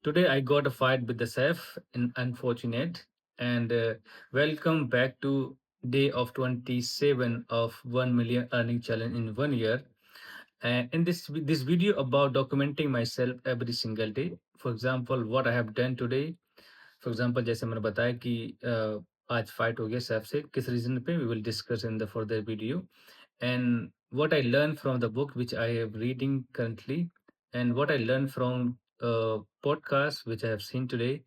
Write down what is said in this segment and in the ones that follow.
Today I got a fight with the chef, unfortunate. And welcome back to day of 27 of 1 million earning challenge in 1 year. And in this video about documenting myself every single day. For example, what I have done today. For example, जैसे मैंने बताया कि आज fight हो गया chef से किस reason पे we will discuss in the further video. And what I learned from the book which I am reading currently, and what I learned from podcast which I have seen today,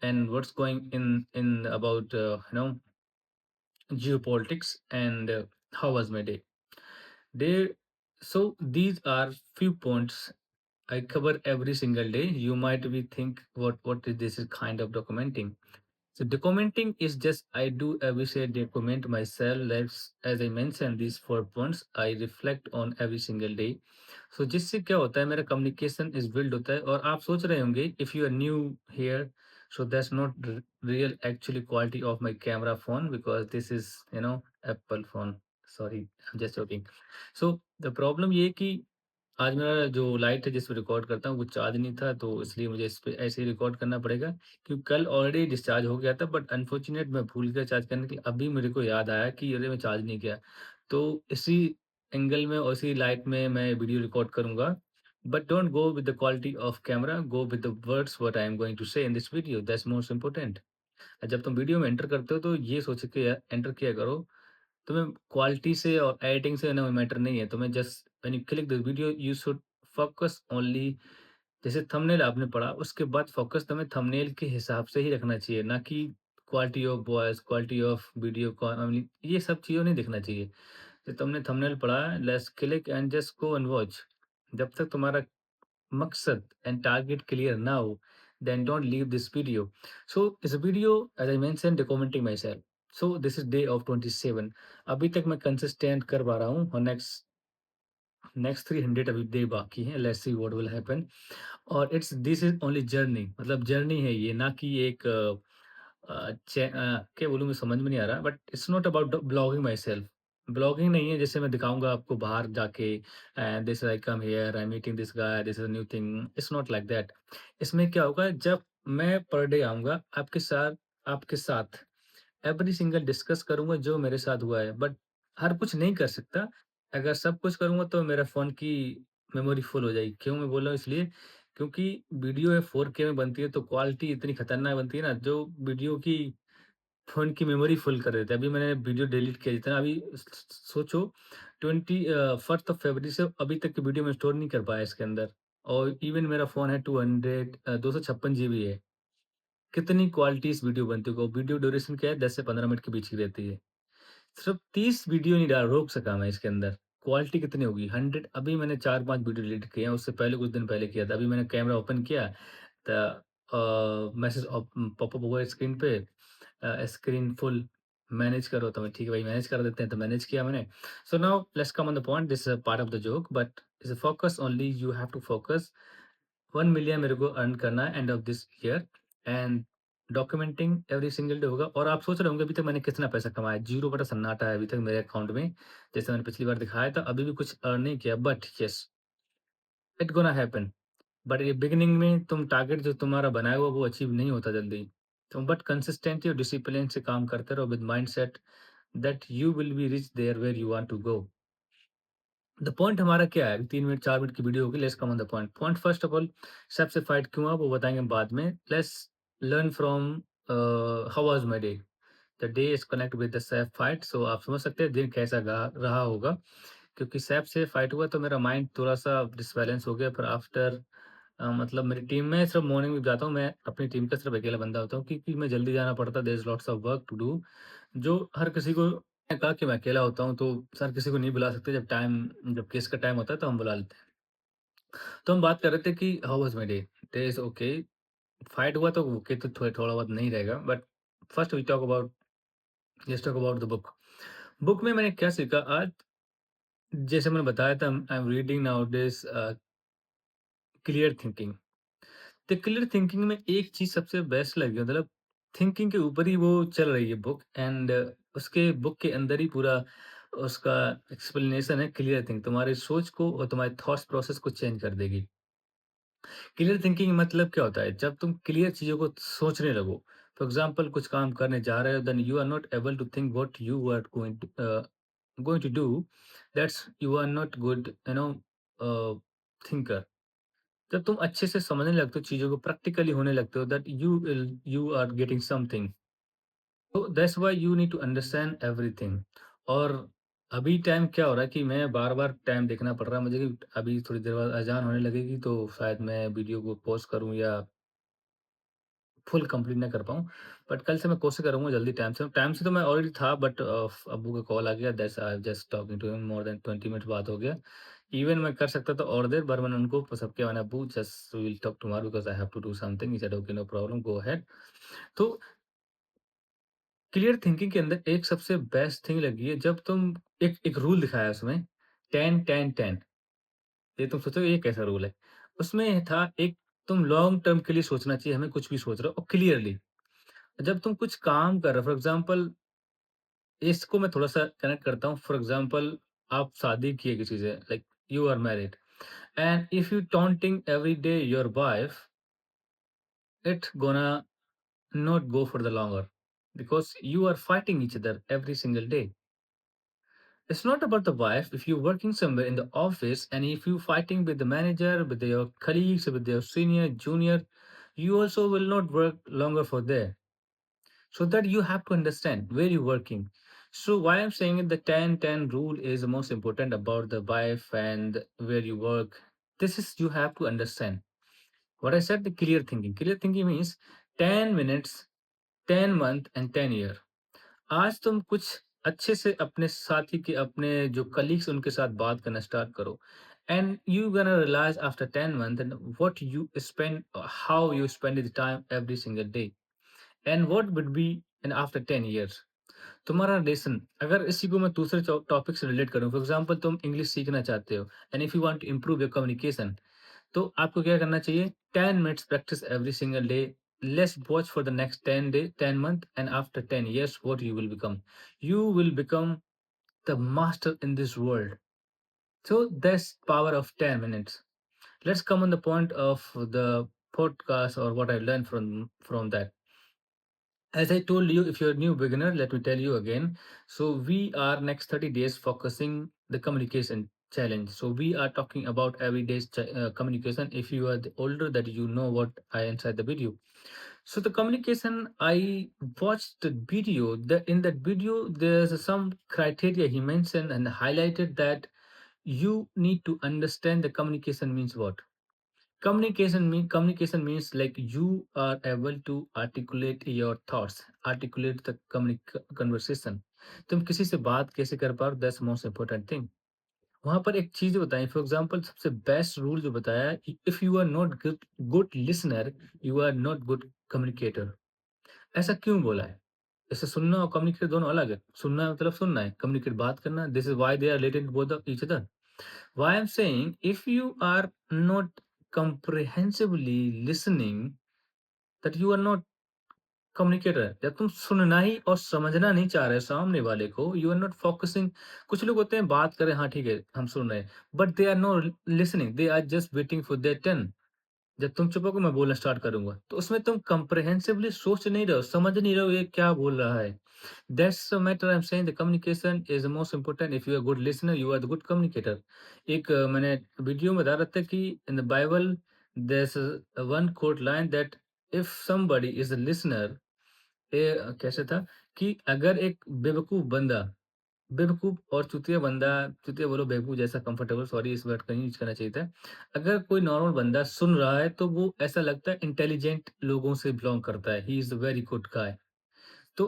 and what's going in about geopolitics, and how was my day. They so these are few points I cover every single day. You might be think what is this kind of documenting. So documenting is just I do every say document myself. As I mentioned these 4 points, I reflect on every single day. So जिससे क्या होता है मेरा communication is build होता है और आप सोच रहे होंगे if you are new here so that's not real actually quality of my camera phone because this is Apple phone. Sorry, I'm just joking. So the problem ये है कि आज मेरा जो लाइट है जिस पे रिकॉर्ड करता हूँ वो चार्ज नहीं था तो इसलिए मुझे इस पे ऐसे ही रिकॉर्ड करना पड़ेगा क्योंकि कल ऑलरेडी डिस्चार्ज हो गया था बट अनफॉर्चुनेट मैं भूल गया चार्ज करने के लिए अभी मेरे को याद आया कि अरे मैं चार्ज नहीं किया। तो इसी एंगल में और इसी लाइट में मैं वीडियो रिकॉर्ड करूंगा। But don't go with the quality of camera, go with the words what I am going to say in this video, that's most important. जब तुम वीडियो में एंटर करते हो तो ये सोच के एंटर किया करो। तुम्हें क्वालिटी से और एडिटिंग से ना मैटर नहीं है। तुम्हें just when you click the video you should focus only. जैसे थंबनेल आपने पढ़ा उसके बाद फोकस तुम्हें थंबनेल के हिसाब से ही रखना चाहिए, ना कि quality of voice, quality of video, ये सब चीज़ों नहीं देखना चाहिए। जो तुमने थंबनेल पढ़ा, let's click and just go and watch. जब तक तुम्हारा मकसद एंड टारगेट क्लियर ना हो, then don't leave this video. So this video as I mention documenting my self. So this is day of 27। अभी तक मैं कंसिस्टेंट कर पा रहा हूँ और नेक्स्ट नेक्स्ट 300 अभी डे बाकी है। Let's see what will happen. और it's this is only journey, मतलब जर्नी है ये, ना कि एक क्या बोलूँ मैं समझ में नहीं आ रहा but it's not about blogging my self. Blogging नहीं है जैसे मैं दिखाऊंगा आपको बाहर जाके and this I come here I meeting this guy this is new thing. It's not like that. इसमें क्या होगा जब मैं पर डे आऊंगा आपके साथ एवरी सिंगल डिस्कस करूँगा जो मेरे साथ हुआ है, बट हर कुछ नहीं कर सकता। अगर सब कुछ करूँगा तो मेरा फ़ोन की मेमोरी फुल हो जाएगी। क्यों मैं बोल रहा हूँ इसलिए, क्योंकि वीडियो है 4K में बनती है तो क्वालिटी इतनी खतरनाक बनती है ना, जो वीडियो की फ़ोन की मेमोरी फुल कर देता है। अभी मैंने वीडियो डिलीट किया जितना अभी सोचो 1st ऑफ फरवरी से अभी तक की वीडियो मैं स्टोर नहीं कर पाया इसके अंदर। और इवन मेरा फ़ोन है 256 जीबी है। कितनी क्वालिटी इस वीडियो बनती होगी, वीडियो ड्यूरेशन क्या है 10 से 15 मिनट के बीच की रहती है। सिर्फ 30 वीडियो नहीं डाल रोक सका मैं इसके अंदर। क्वालिटी कितनी होगी 100। अभी मैंने 4-5 वीडियो डिलीट किए हैं, उससे पहले कुछ दिन पहले किया था। अभी मैंने कैमरा ओपन किया त मैसेज पॉपअप हुआ स्क्रीन पे, स्क्रीन फुल मैनेज करो तो मैं ठीक है भाई मैनेज कर देते हैं, तो मैनेज किया मैंने। So now let's come on the point, this is a part of the joke but it's a focus only, you have to focus. 1 million मेरे को अर्न करना है end of this year and documenting every single day होगा। और आप सोच रहे होंगे अभी तक मैंने कितना पैसा कमाया, 0 बटा सन्नाटा है अभी तक मेरे अकाउंट में। जैसे मैंने पिछली बार दिखाया था अभी भी कुछ अर्न नहीं किया but yes it gonna happen. But ये बिगिनिंग में तुम टारगेट जो तुम्हारा बनाया हुआ वो अचीव नहीं होता जल्दी। तुम बट कंसिस्टेंटली और डिसिप्लिन से काम करते रहो with mindset that you will be rich there where you want to go. The point हमारा क्या है? 3 मिनट 4 मिनट की वीडियो होगी, let's come on the point. Point first of all सबसे फाइट क्यों हुआ वो बताएँगे बाद में। Let's learn from how was my day? The day is connect with the safe fight. So आप समझ सकते हैं दिन कैसा रहा होगा। क्योंकि सैफ से फाइट हुआ तो मेरा माइंड थोड़ा-सा डिसबैलेंस हो गया। फिर आफ्टर मतलब मेरी टीम में सिर्फ मॉर्निंग में जाता हूँ, मैं अपनी टीम का सिर्फ अकेला बंदा होता हूँ क्योंकि मैं जल्दी जाना पड़ता है, there is lots of work to do. जो हर किसी को मैंने कहा कि मैं अकेला होता हूँ, तो हर किसी को नहीं बुला सकते। जब केस का टाइम होता है तो हम बुला लेते हैं। तो हम बात कर रहे थे कि how was my day? Day is okay. Fight हुआ तो ओके तो थोड़ा बहुत नहीं रहेगा but first we talk about let's talk about the book. Book में मैंने क्या सीखा आज, जैसे मैंने बताया था I am reading nowadays clear thinking. तो क्लियर थिंकिंग में एक चीज़ सबसे बेस्ट लगी, मतलब थिंकिंग के ऊपर ही वो चल रही है बुक एंड उसके बुक के अंदर ही पूरा उसका एक्सप्लेनेशन है। क्लियर थिंक तुम्हारी सोच को और तुम्हारे थॉट्स प्रोसेस को चेंज कर देगी। क्लियर थिंकिंग मतलब क्या होता है? जब तुम क्लियर चीज़ों को सोचने लगो। फॉर एग्ज़ाम्पल कुछ काम करने जा रहे हो, then you are not able to think what you are going to do, that's you are not good thinker. जब तुम अच्छे से समझने लगते हो चीज़ों को, प्रैक्टिकली होने लगते हो, that you are getting something. तो that's why you need to understand everything. और अभी टाइम क्या हो रहा है कि मैं बार-बार टाइम देखना पड़ रहा है मुझे कि अभी थोड़ी देर बाद अज़ान होने लगेगी, तो शायद मैं वीडियो को पॉज़ करूँ या फुल कंप्लीट ना कर पाऊँ। बट कल से मैं कोशिश करूँगा जल्दी टाइम से तो मैं ऑलरेडी था, बट अब्बू का कॉल आ गया, that's I am just talking to him, more than 20 minute बात हो गया। इवन मैं कर सकता था और देर, पर मैंने उनको सबके मैंने, अब्बू just we will talk tomorrow because I have to do something. He said okay no problem, go ahead. तो क्लियर थिंकिंग के अंदर एक सबसे बेस्ट थिंग लगी है, जब तुम एक एक रूल दिखाया है उसमें, 10 10 10। ये तुम सोचोगे ये कैसा रूल है? उसमें था एक, तुम लॉन्ग टर्म के लिए सोचना चाहिए, हमें कुछ भी सोच रहे हो और क्लियरली। जब तुम कुछ काम कर रहे हो, फॉर एग्जांपल इसको मैं थोड़ा-सा कनेक्ट करता हूँ। फॉर एग्जांपल आप शादी किए किसी से, like you are married and if you taunting every day your wife, it gonna not go for the longer because you are fighting each other every single day. It's not about the wife. If you're working somewhere in the office and if you're fighting with the manager, with your colleagues, with your senior, junior, you also will not work longer for there. So that you have to understand where you're working. So why I'm saying the 10-10 rule is the most important about the wife and where you work. This is you have to understand. What I said, the clear thinking. Clear thinking means 10 minutes, 10 month and 10 year. आज तुम कुछ अच्छे से अपने साथी के, अपने जो कलीग्स उनके साथ बात करना स्टार्ट करो, and you gonna realize after 10 month and what you spend, how you spend the time every single day, and what would be in after 10 years. तुम्हारा लेसन, अगर इसी को मैं दूसरे टॉपिक से रिलेट करूं, फॉर एग्जांपल तुम इंग्लिश सीखना चाहते हो and if you want to improve your communication, तो आपको क्या करना चाहिए? 10 minutes practice every single day. Let's watch for the next 10 month and after 10 years what you will become. You will become the master in this world. So that's power of 10 minutes. Let's come on the point of the podcast or what I learned from that. As I told you, if you're a new beginner, let me tell you again. So we are next 30 days focusing the communication challenge. So we are talking about everyday communication. If you are the older, that you know what I inside the video. So the communication, I watched the video. In that video, there's some criteria he mentioned and highlighted that you need to understand the communication means what. Communication means like you are able to articulate your thoughts, articulate the conversation. तुम किसी से बात कैसे कर पा रहे हो, that's most important thing. वहां पर एक चीज बताई, फॉर एग्जांपल सबसे बेस्ट रूल जो बताया, if you are not good listener, you are not good communicator. ऐसा क्यों बोला है? जैसे सुनना और कम्युनिकेट दोनों अलग है। सुनना मतलब सुनना है, कम्युनिकेट बात करना, this is why they are related both of each other. Why I'm saying, if you are not comprehensively listening, that you are not communicator। जब तुम सुनना ही और समझना नहीं चाह रहे सामने वाले को, यू आर नॉट फोकसिंग। कुछ लोग होते हैं बात करें, हाँ ठीक है हम सुन रहे हैं, but they are no listening, they are just waiting for their turn. जब तुम चुप होगे मैं बोलना स्टार्ट करूंगा, तो उसमें तुम कंप्रहेंसिवली सोच नहीं रहे हो, समझ नहीं रहे हो ये क्या बोल रहा है। That's the matter I am saying, the communication is the most important. If you are good listener, you are the good communicator. एक मैंने वीडियो में बता रहा था कि in the Bible there one quote line that if somebody is a listener, कैसे था कि अगर एक बेवकूफ बंदा, बेवकूफ और चूतिया बंदा, चूतिया बोलो बेवकूफ जैसा कंफर्टेबल, सॉरी इस वर्ड का नहीं यूज करना चाहिए था। अगर कोई नॉर्मल बंदा सुन रहा है तो वो ऐसा लगता है इंटेलिजेंट लोगों से बिलोंग करता है, ही is a very good guy. तो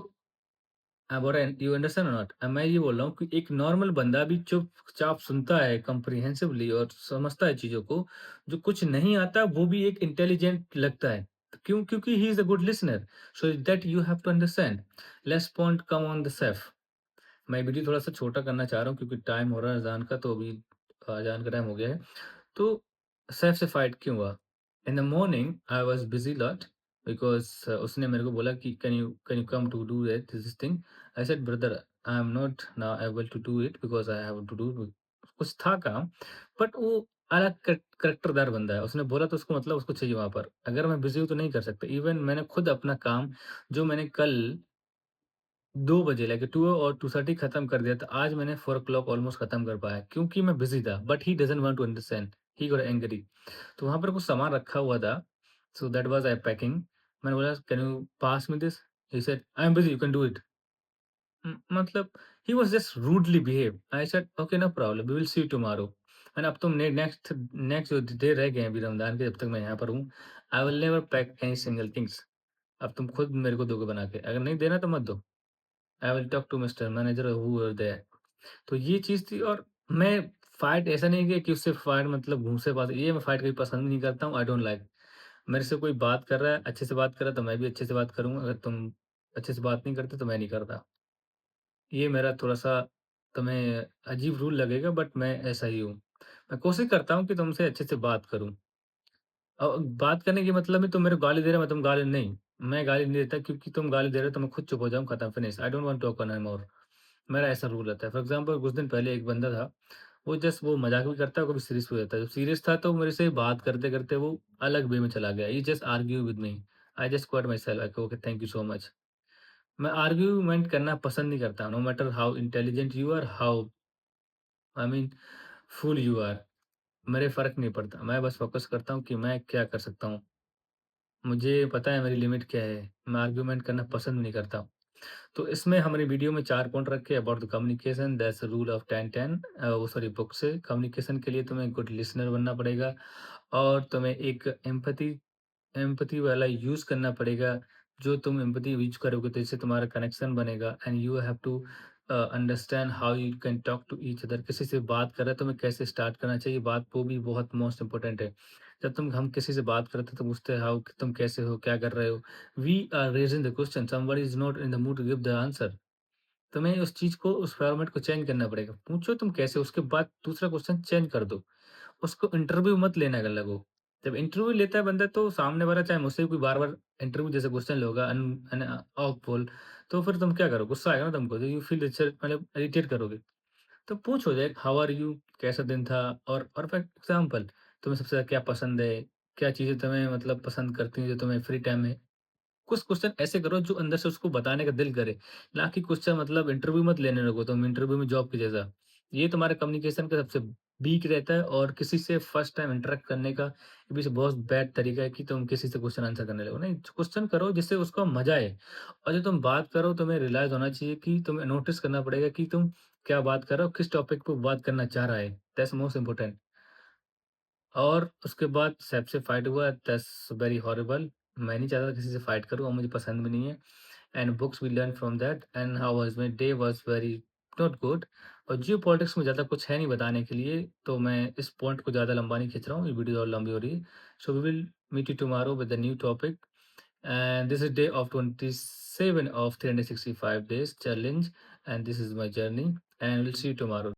बोल रहे यू अंडरस्टैंड और नॉट, मैं ये बोल रहा हूँ कि एक नॉर्मल बंदा भी चुपचाप सुनता है कम्प्रिहेंसिवली और समझता है चीजों को। जो कुछ नहीं आता वो भी एक इंटेलिजेंट लगता है। क्यों? क्योंकि he is a good listener. So that you have to understand. Let's point come on the self. मैं वीडियो थोड़ा-सा छोटा करना चाह रहा हूँ क्योंकि टाइम हो रहा है अज़ान का, तो अभी अज़ान का टाइम हो गया है। तो सैफ से फाइट क्यों हुआ? In the morning I was busy lot because उसने मेरे को बोला कि can you come to do that this thing? I said brother I am not now able to do it because I have to do कुछ था काम। But वो अलग करैक्टरदार बंदा है। उसने बोला तो उसको मतलब उसको चाहिए वहाँ पर। अगर मैं बिज़ी हूँ तो नहीं कर सकता। इवन मैंने खुद अपना काम जो मैंने कल 2 बजे लाइक 2 और 2:30 खत्म कर दिया था, आज मैंने 4 ऑलमोस्ट खत्म कर पाया क्योंकि मैं बिज़ी था। But he doesn't want to understand, he got angry. तो वहाँ पर कुछ सामान रखा हुआ था, so that was I packing. मैंने बोला, "can you pass me this?" He said, "I am busy, you can do it." मतलब he was just rudely behave. I said, "okay, no problem, we will see you tomorrow." And अब तुम next next जो day रह गए हैं अभी रमज़ान के, जब तक मैं यहाँ पर हूँ, I will never pack any single things. अब तुम खुद मेरे को दोगे बना के, अगर नहीं देना तो मत दो। I will talk to mister manager whoever there. तो ये चीज़ थी। और मैं फाइट ऐसा नहीं किया कि उससे फाइट मतलब घूँसे बात, ये मैं फाइट कभी पसंद नहीं करता हूँ, आई डोंट लाइक। मेरे से कोई बात कर रहा है, अच्छे से बात कर रहा है तो मैं भी अच्छे से बात करूँगा, अगर तुम अच्छे से बात नहीं करते तो मैं नहीं करता। ये मेरा थोड़ा-सा तुम्हें अजीब रूल लगेगा बट मैं ऐसा ही हूँ। मैं कोशिश करता हूँ कि तुमसे अच्छे से बात करूँ। बात करने की मतलब है तुम मेरे को गाली दे रहे हो, मैं तुम गाली नहीं, मैं गाली नहीं देता क्योंकि तुम गाली दे रहे हो तो मैं खुद चुप हो जाऊँ, खत्म finish. I don't want to talk any more. मेरा ऐसा रूल रहता है। फॉर एग्ज़ाम्पल कुछ दिन पहले एक बंदा था, वो जस्ट वो मज़ाक भी करता है, कभी सीरियस भी हो जाता है। जब सीरियस था तो मेरे से बात करते-करते वो अलग वे में चला गया। He just argue with me. I just quite myself like okay, thank you so much. मैं आर्ग्यूमेंट करना पसंद नहीं करता, no matter how intelligent you are, how I mean fool you are, मेरे फ़र्क नहीं पड़ता। मैं बस फ़ोकस करता हूँ कि मैं क्या कर सकता हूँ। मुझे पता है मेरी लिमिट क्या है। मैं आर्ग्यूमेंट करना पसंद नहीं करता। तो इसमें हमारी वीडियो में 4 पॉइंट रखे about the communication, that's rule of 10-10। वो सॉरी बुक से। कम्युनिकेशन के लिए तुम्हें गुड लिसनर बनना पड़ेगा और तुम्हें एक एम्पैथी एम्पैथी वाला यूज़ करना पड़ेगा। जो तुम एम्पैथी यूज़ करोगे तो इससे तुम्हारा कनेक्शन बनेगा and you have to understand how you can talk to each other. किसी से बात कर रहे हो तुम्हें कैसे स्टार्ट करना चाहिए बात, वो भी बहुत मोस्ट इम्पोर्टेंट है। जब हम किसी से बात करते हैं तो पूछते हैं हाउ, तुम कैसे हो, क्या कर रहे हो? We are raising the question, somebody is not in the mood to give the answer. तुम्हें उस चीज़ को, उस फॉर्मेट को चेंज करना पड़ेगा। पूछो तुम कैसे हो, उसके बाद दूसरा क्वेश्चन चेंज कर दो। उसको इंटरव्यू मत लेना अगर लगो। जब इंटरव्यू लेता है बंदा तो सामने वाला चाहे मुझसे भी कोई बार-बार इंटरव्यू जैसे क्वेश्चन लोगा ऑकवर्ड, तो फिर तुम क्या करो? गुस्सा आएगा ना तुमको, तो यू फील मतलब इरिटेट करोगे। तो पूछो लाइक हाउ आर यू? कैसा दिन था? और फॉर एग्ज़ाम्पल तुम्हें सबसे ज़्यादा क्या पसंद है? क्या चीज़ें तुम्हें मतलब पसंद करती हैं जो तुम्हें फ्री टाइम में, कुछ क्वेश्चन ऐसे करो जो अंदर से उसको बताने का दिल करे, ना कि क्वेश्चन मतलब इंटरव्यू मत लेने लगो तुम इंटरव्यू में जॉब के जैसा। ये तुम्हारे कम्युनिकेशन का सबसे वीक रहता है और किसी से फर्स्ट टाइम इंटरेक्ट करने का ये भी बहुत बैड तरीका है कि तुम किसी से क्वेश्चन आंसर करने लगो। नहीं, क्वेश्चन करो जिससे उसको मज़ा आए और जो तुम बात करो तुम्हें रियलाइज़ होना चाहिए कि तुम्हें नोटिस करना पड़ेगा कि तुम क्या बात कर रहे हो, किस टॉपिक पे बात करना चाह रहा है। That's most important. और उसके बाद सैप से फाइट हुआ, दैट्स वेरी हॉरिबल। मैं नहीं चाहता किसी से फाइट करूँ और मुझे पसंद भी नहीं है। And books we learn from that and how was my day was very not good. और जियोपॉलिटिक्स में ज़्यादा कुछ है नहीं बताने के लिए, तो मैं इस पॉइंट को ज़्यादा लंबा नहीं खींच रहा हूँ, ये वीडियो और लंबी हो रही है। So we will meet you tomorrow with a new topic and this is day of 27 of 365 days challenge and this is my journey and will see you tomorrow.